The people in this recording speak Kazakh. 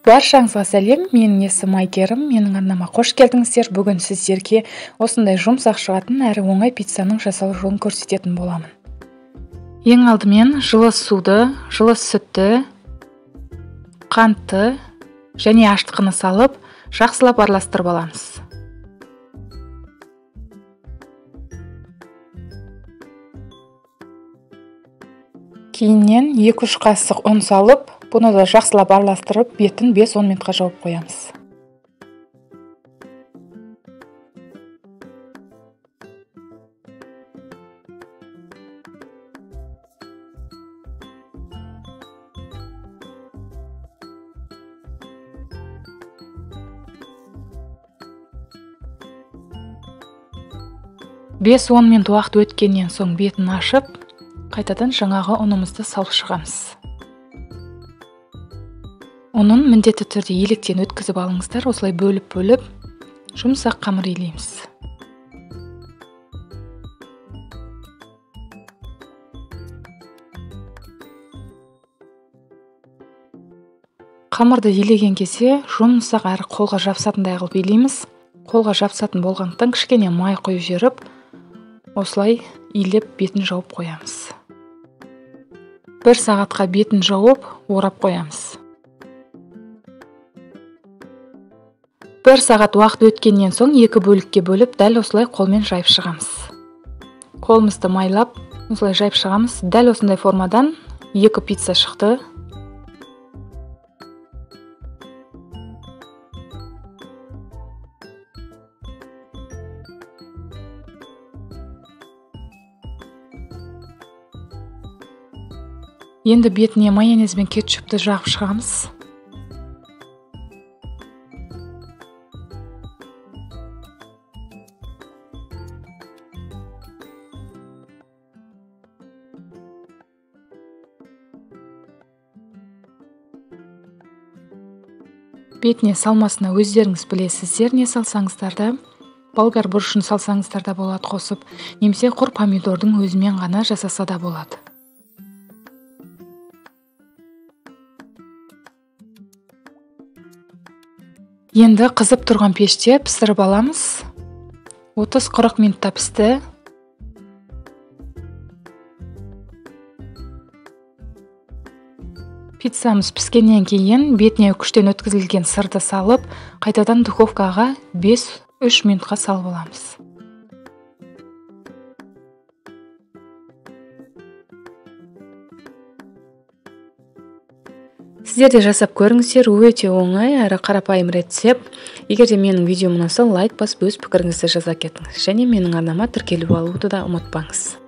Баршаңызға сәлем, менің есімім Айгерім, менің арнама қош келдіңіздер. Бүгін сіздерге осындай жұмсақ шығатын әрі оңай пиццаның жасалу жолын көрсететін боламын. Ең алдымен жылы суды, жылы сүтті, қантты және аштықыны салып, жақсылап араластырып аламыз. Кейіннен 2-3 қасық ұн салып, бұны да жақсылап араластырып, бетін 5-10 минутқа жауып қоямыз. Бес 10 минут уақыт өткеннен соң бетін ашып, қайтадан жаңағы ұнымызды салып шығамыз. Ұнын міндетті түрде електен өткізіп алыңыздар, осылай бөліп-бөліп жұмсақ қамыр илейміз. Қамырды илеген кезде жұмсақ әрі қолға жабысатындай қылып илейміз. Қолға жабысатын болғандықтан кішкене май құйып жіберіп, осылай илеп бетін жауып қоямыз. 1 сағатқа бетін жауып, орап қоямыз. 1 сағат уақыт өткеннен соң 2 бөлікке бөліп, дәл осылай қолмен жайып шығамыз. Қолымызды майлап, осылай жайып шығамыз. Дәл осындай формадан 2 пицца шықты. Енді бетіне майонез бен кетчупты жағып шығамыз. Бетіне салмасына өздеріңіз білесіздер, не салсаңыздар да, болгар бұрышын салсаңыздар да болады қосып, немесе құр помидордың өзімен ғана жасаса да болады. Енді қызып тұрған пеште пісіріп аламыз. 30-40 минутта пісті. Пиццамыз піскеннен кейін бетіне күштен өткізілген сырды салып, қайтадан духовкаға 5-3 минутқа салып аламыз. Сіздер де жасап көріңіздер, өте оңай әрі қарапайым рецепт. Егер де менің видеом ұнаса, лайк басып өз пікіріңізді жаза кетіңіз. Және менің арнама тіркеліп алуды да ұмытпаңыз.